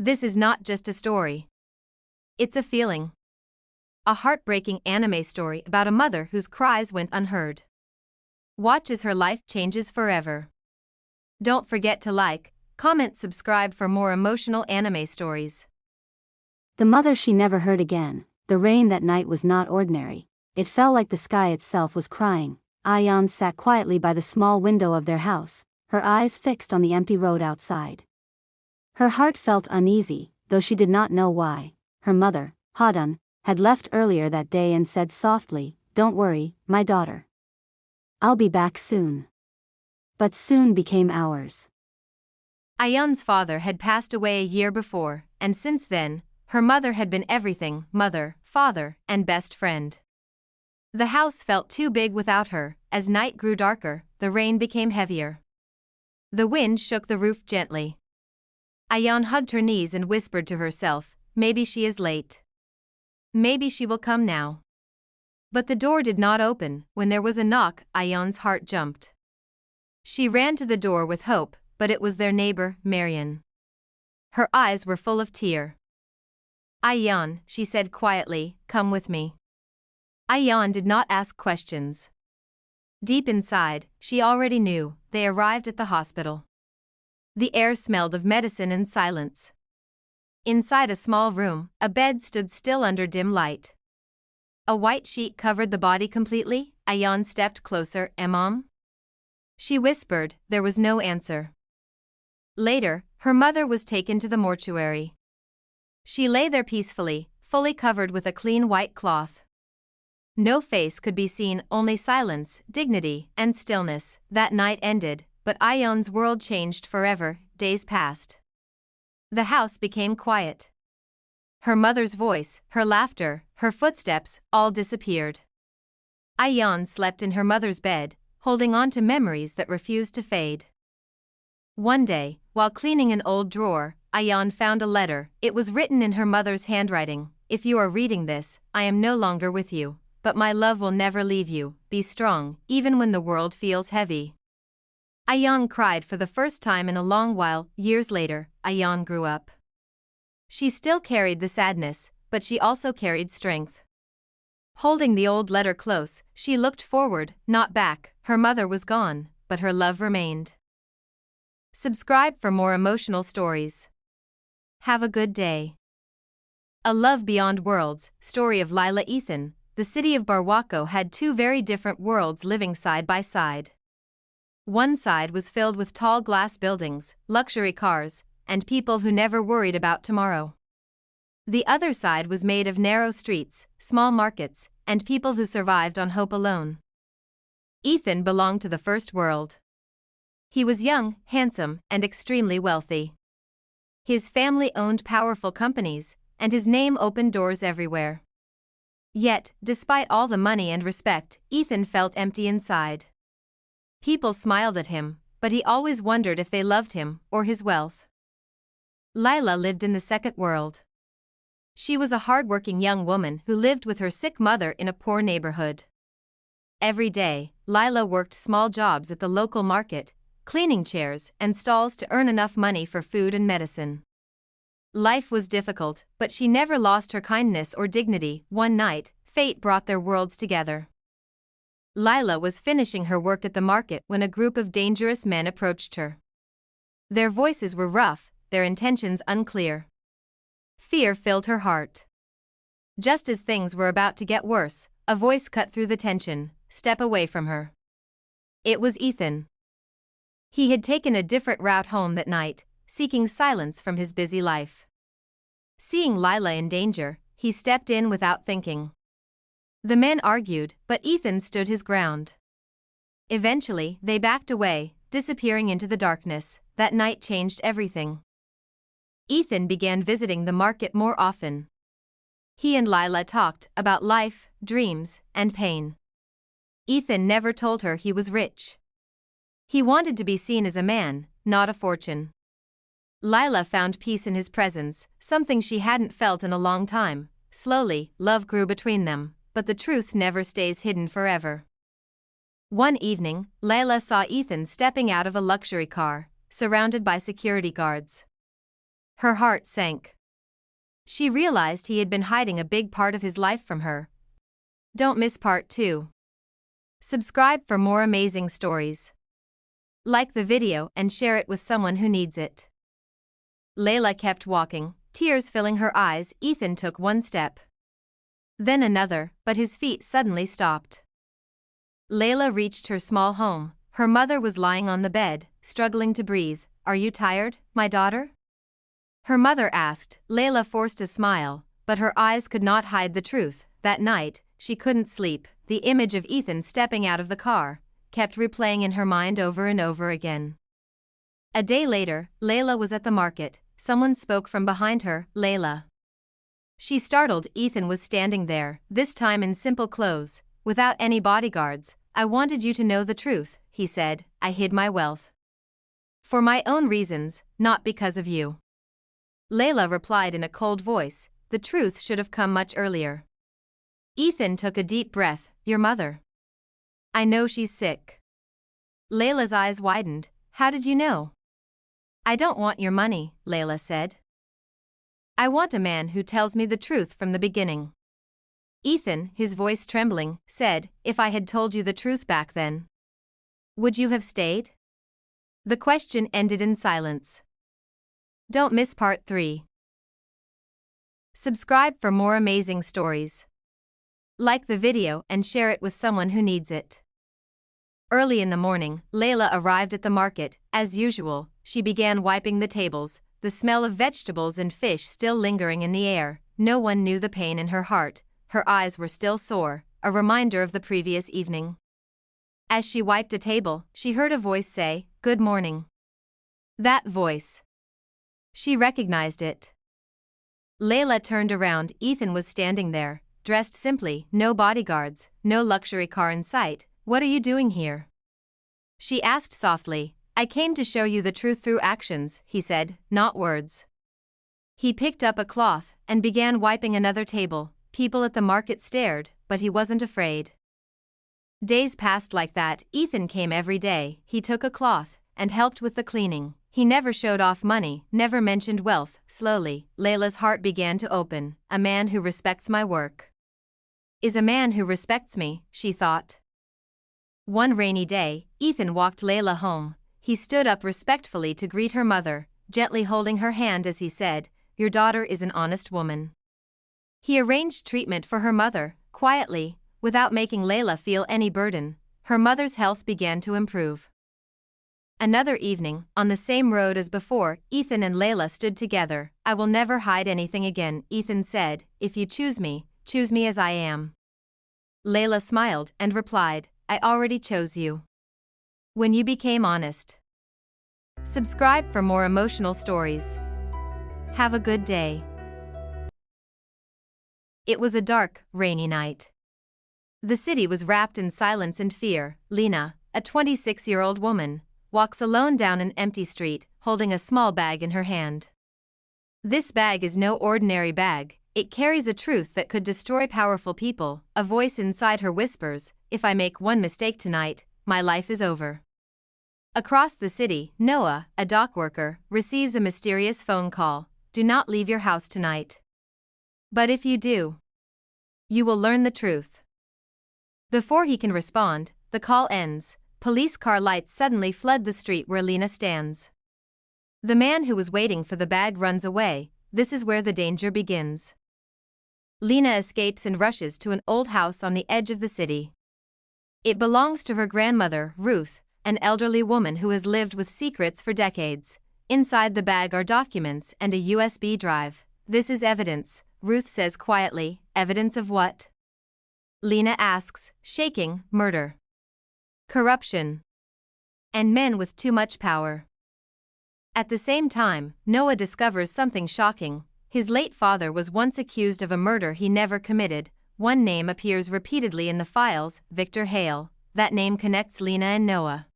This is not just a story. It's a feeling. A heartbreaking anime story about a mother whose cries went unheard. Watch as her life changes forever. Don't forget to like, comment, subscribe for more emotional anime stories. The mother she never heard again. The rain that night was not ordinary. It felt like the sky itself was crying. Ayan sat quietly by the small window of their house, her eyes fixed on the empty road outside. Her heart felt uneasy, though she did not know why. Her mother, Hadun, had left earlier that day and said softly, "Don't worry, my daughter. I'll be back soon." But soon became hours. Ayan's father had passed away a year before, and since then, her mother had been everything: mother, father, and best friend. The house felt too big without her. As night grew darker, the rain became heavier. The wind shook the roof gently. Ayan hugged her knees and whispered to herself, "Maybe she is late. Maybe she will come now." But the door did not open. When there was a knock, Ayan's heart jumped. She ran to the door with hope, but it was their neighbor, Marian. Her eyes were full of tears. "Ayan," she said quietly, "come with me." Ayan did not ask questions. Deep inside, she already knew. They arrived at the hospital. The air smelled of medicine and silence. Inside a small room, a bed stood still under dim light. A white sheet covered the body completely. Ayan stepped closer. "Mom?" she whispered. There was no answer. Later, her mother was taken to the mortuary. She lay there peacefully, fully covered with a clean white cloth. No face could be seen, only silence, dignity, and stillness. That night ended, but Ayan's world changed forever. Days passed. The house became quiet. Her mother's voice, her laughter, her footsteps, all disappeared. Ayan slept in her mother's bed, holding on to memories that refused to fade. One day, while cleaning an old drawer, Ayan found a letter. It was written in her mother's handwriting. "If you are reading this, I am no longer with you, but my love will never leave you. Be strong, even when the world feels heavy." Ayan cried for the first time in a long while. Years later, Ayan grew up. She still carried the sadness, but she also carried strength. Holding the old letter close, she looked forward, not back. Her mother was gone, but her love remained. Subscribe for more emotional stories. Have a good day. A Love Beyond Worlds, story of Lila Ethan. The city of Barwaco had two very different worlds living side by side. One side was filled with tall glass buildings, luxury cars, and people who never worried about tomorrow. The other side was made of narrow streets, small markets, and people who survived on hope alone. Ethan belonged to the first world. He was young, handsome, and extremely wealthy. His family owned powerful companies, and his name opened doors everywhere. Yet, despite all the money and respect, Ethan felt empty inside. People smiled at him, but he always wondered if they loved him or his wealth. Lila lived in the second world. She was a hard-working young woman who lived with her sick mother in a poor neighborhood. Every day, Lila worked small jobs at the local market, cleaning chairs and stalls to earn enough money for food and medicine. Life was difficult, but she never lost her kindness or dignity. One night, fate brought their worlds together. Lila was finishing her work at the market when a group of dangerous men approached her. Their voices were rough, their intentions unclear. Fear filled her heart. Just as things were about to get worse, a voice cut through the tension. "Step away from her." It was Ethan. He had taken a different route home that night, seeking silence from his busy life. Seeing Lila in danger, he stepped in without thinking. The men argued, but Ethan stood his ground. Eventually, they backed away, disappearing into the darkness. That night changed everything. Ethan began visiting the market more often. He and Lila talked about life, dreams, and pain. Ethan never told her he was rich. He wanted to be seen as a man, not a fortune. Lila found peace in his presence, something she hadn't felt in a long time. Slowly, love grew between them, but the truth never stays hidden forever. One evening, Lila saw Ethan stepping out of a luxury car, surrounded by security guards. Her heart sank. She realized he had been hiding a big part of his life from her. Don't miss part 2. Subscribe for more amazing stories. Like the video and share it with someone who needs it. Layla kept walking, tears filling her eyes. Ethan took one step. Then another, but his feet suddenly stopped. Layla reached her small home. Her mother was lying on the bed, struggling to breathe. "Are you tired, my daughter?" her mother asked. Layla forced a smile, but her eyes could not hide the truth. That night, she couldn't sleep. The image of Ethan stepping out of the car kept replaying in her mind over and over again. A day later, Layla was at the market. Someone spoke from behind her. "Layla." She startled. Ethan was standing there, this time in simple clothes, without any bodyguards. "I wanted you to know the truth," he said. "I hid my wealth for my own reasons, not because of you." Layla replied in a cold voice, "The truth should have come much earlier." Ethan took a deep breath. "Your mother? I know she's sick." Layla's eyes widened. "How did you know?" "I don't want your money," Layla said. "I want a man who tells me the truth from the beginning." Ethan, his voice trembling, said, "If I had told you the truth back then, would you have stayed?" The question ended in silence. Don't miss part 3. Subscribe for more amazing stories. Like the video and share it with someone who needs it. Early in the morning, Layla arrived at the market. As usual, she began wiping the tables, the smell of vegetables and fish still lingering in the air. No one knew the pain in her heart. Her eyes were still sore, a reminder of the previous evening. As she wiped a table, she heard a voice say, "Good morning." That voice. She recognized it. Layla turned around. Ethan was standing there, dressed simply, no bodyguards, no luxury car in sight. "What are you doing here?" she asked softly. "I came to show you the truth through actions," he said, "not words." He picked up a cloth and began wiping another table. People at the market stared, but he wasn't afraid. Days passed like that. Ethan came every day. He took a cloth and helped with the cleaning. He never showed off money, never mentioned wealth. Slowly, Layla's heart began to open. "A man who respects my work is a man who respects me," she thought. One rainy day, Ethan walked Layla home. He stood up respectfully to greet her mother, gently holding her hand as he said, "Your daughter is an honest woman." He arranged treatment for her mother, quietly, without making Layla feel any burden. Her mother's health began to improve. Another evening, on the same road as before, Ethan and Layla stood together. "I will never hide anything again," Ethan said. "If you choose me as I am." Layla smiled and replied, "I already chose you when you became honest." Subscribe for more emotional stories. Have a good day. It was a dark, rainy night. The city was wrapped in silence and fear. Lena, a 26-year-old woman, walks alone down an empty street, holding a small bag in her hand. This bag is no ordinary bag. It carries a truth that could destroy powerful people. A voice inside her whispers, "If I make one mistake tonight, my life is over." Across the city, Noah, a dock worker, receives a mysterious phone call. "Do not leave your house tonight. But if you do, you will learn the truth." Before he can respond, the call ends. Police car lights suddenly flood the street where Lena stands. The man who was waiting for the bag runs away. This is where the danger begins. Lena escapes and rushes to an old house on the edge of the city. It belongs to her grandmother, Ruth, an elderly woman who has lived with secrets for decades. Inside the bag are documents and a USB drive. "This is evidence," Ruth says quietly. "Evidence of what?" Lena asks, shaking. "Murder, corruption, and men with too much power." At the same time, Noah discovers something shocking. His late father was once accused of a murder he never committed. One name appears repeatedly in the files, Victor Hale. That name connects Lena and Noah.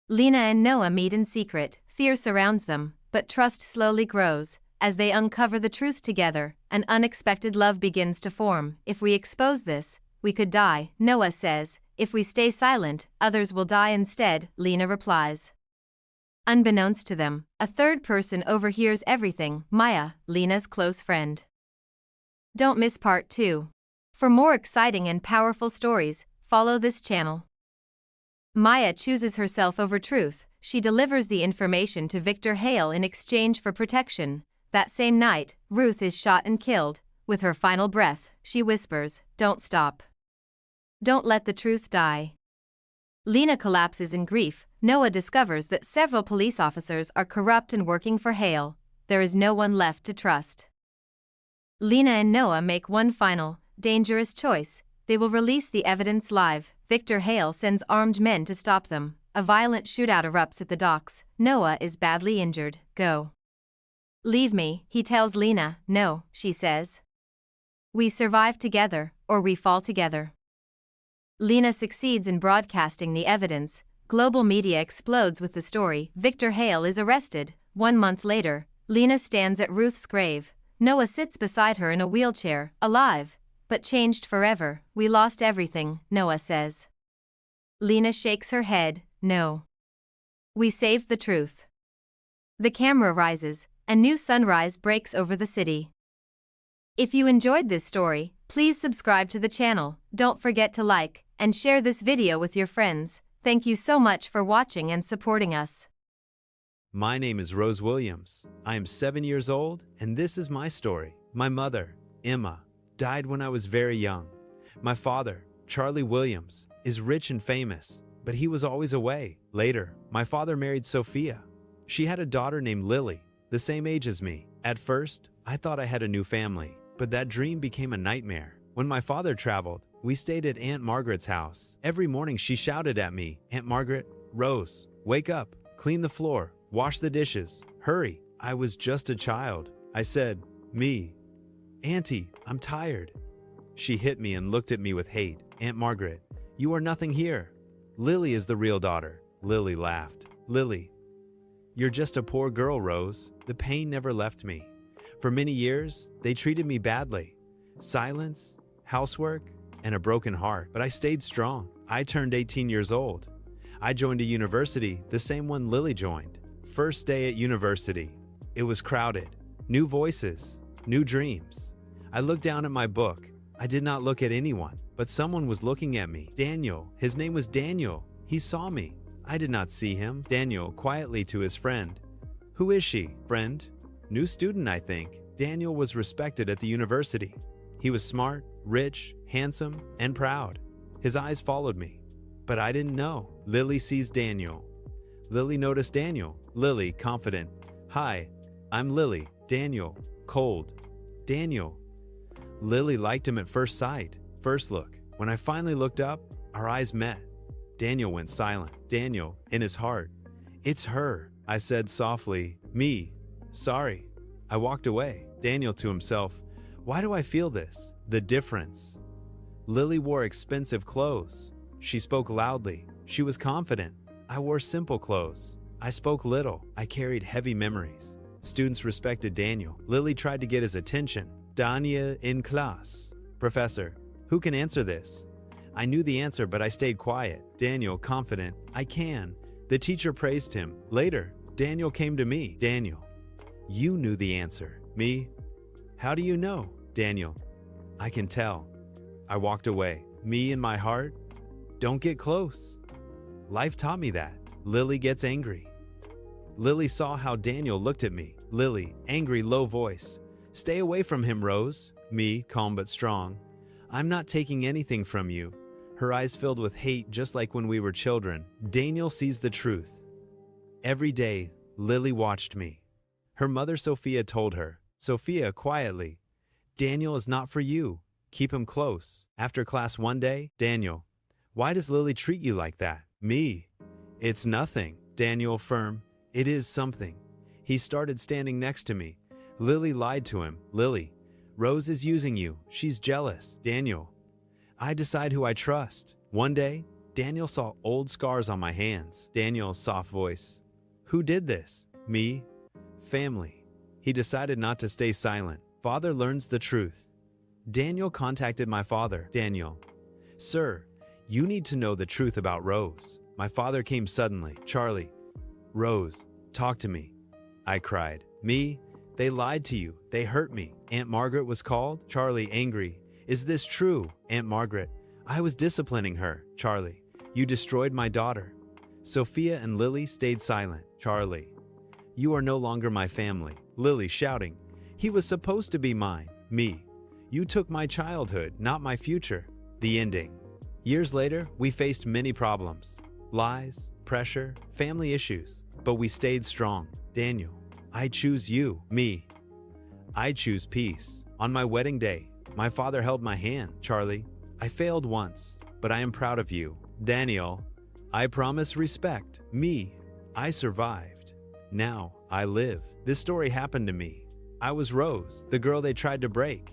Lena and Noah meet in secret. Fear surrounds them, but trust slowly grows. As they uncover the truth together, an unexpected love begins to form. "If we expose this, we could die," Noah says. "If we stay silent, others will die instead," Lena replies. Unbeknownst to them, a third person overhears everything. Maya, Lena's close friend. Don't miss part 2. For more exciting and powerful stories, follow this channel. Maya chooses herself over truth. She delivers the information to Victor Hale in exchange for protection. That same night, Ruth is shot and killed. With her final breath, she whispers, "Don't stop. Don't let the truth die." Lena collapses in grief. Noah discovers that several police officers are corrupt and working for Hale. There is no one left to trust. Lena and Noah make one final, dangerous choice. They will release the evidence live. Victor Hale sends armed men to stop them. A violent shootout erupts at the docks. Noah is badly injured. "Go. Leave me," he tells Lena. "No," she says. "We survive together, or we fall together." Lena succeeds in broadcasting the evidence. Global media explodes with the story. Victor Hale is arrested. 1 month later, Lena stands at Ruth's grave. Noah sits beside her in a wheelchair, alive, but changed forever. "We lost everything," Noah says. Lena shakes her head. "No. We saved the truth." The camera rises. A new sunrise breaks over the city. If you enjoyed this story, please subscribe to the channel. Don't forget to like and share this video with your friends. Thank you so much for watching and supporting us. My name is Rose Williams. I am 7 years old, and this is my story. My mother, Emma, died when I was very young. My father, Charlie Williams, is rich and famous, but he was always away. Later, my father married Sophia. She had a daughter named Lily, the same age as me. At first, I thought I had a new family, but that dream became a nightmare. When my father traveled, we stayed at Aunt Margaret's house. Every morning she shouted at me, "Aunt Margaret, Rose, wake up, clean the floor, wash the dishes, hurry." I was just a child. I said, "Me. Auntie, I'm tired." She hit me and looked at me with hate. "Aunt Margaret, you are nothing here. Lily is the real daughter." Lily laughed. "Lily, you're just a poor girl, Rose." The pain never left me. For many years, they treated me badly. Silence, housework, and a broken heart. But I stayed strong. I turned 18 years old. I joined a university, the same one Lily joined. First day at university. It was crowded. New voices, new dreams. I looked down at my book. I did not look at anyone, but someone was looking at me. Daniel. His name was Daniel. He saw me. I did not see him. Daniel quietly to his friend. "Who is she, friend?" "New student, I think." Daniel was respected at the university. He was smart, rich, handsome, and proud. His eyes followed me, but I didn't know. Lily sees Daniel. Lily noticed Daniel. Lily, confident. "Hi, I'm Lily." Daniel, cold. "Daniel." Lily liked him at first sight. First look. When I finally looked up, our eyes met. Daniel went silent. Daniel, in his heart, "It's her," I said softly. "Me. Sorry." I walked away. Daniel to himself, "Why do I feel this? The difference." Lily wore expensive clothes. She spoke loudly. She was confident. I wore simple clothes. I spoke little. I carried heavy memories. Students respected Daniel. Lily tried to get his attention. "Dania in class." "Professor, who can answer this?" I knew the answer, but I stayed quiet. Daniel, confident. "I can." The teacher praised him. Later, Daniel came to me. "Daniel, you knew the answer." "Me? How do you know?" "Daniel, I can tell." I walked away. Me in my heart? Don't get close. Life taught me that. Lily gets angry. Lily saw how Daniel looked at me. Lily, angry, low voice. "Stay away from him, Rose." Me, calm but strong. "I'm not taking anything from you." Her eyes filled with hate, just like when we were children. Daniel sees the truth. Every day, Lily watched me. Her mother Sophia told her. Sophia, quietly, "Daniel is not for you. Keep him close." After class one day, "Daniel, why does Lily treat you like that?" Me, "It's nothing." Daniel, firm, "It is something." He started standing next to me. Lily lied to him. "Lily, Rose is using you. She's jealous." Daniel, "I decide who I trust." One day, Daniel saw old scars on my hands. Daniel's soft voice, "Who did this?" Me, "Family." He decided not to stay silent. Father learns the truth. Daniel contacted my father. Daniel, "Sir, you need to know the truth about Rose." My father came suddenly. "Charlie, Rose, Talk to me, I cried. Me? They lied to you. They hurt me. Aunt Margaret was called? Charlie, angry. Is this true, Aunt Margaret? I was disciplining her. Charlie, you destroyed my daughter. Sophia and Lily stayed silent. Charlie, you are no longer my family. Lily shouting, he was supposed to be mine. Me, you took my childhood, not my future. The ending. Years later, we faced many problems. Lies, pressure, family issues. But we stayed strong. Daniel, I choose you. Me, I choose peace. On my wedding day, my father held my hand. Charlie, I failed once, but I am proud of you. Daniel, I promise respect. Me, I survived. Now, I live. This story happened to me. I was Rose, the girl they tried to break.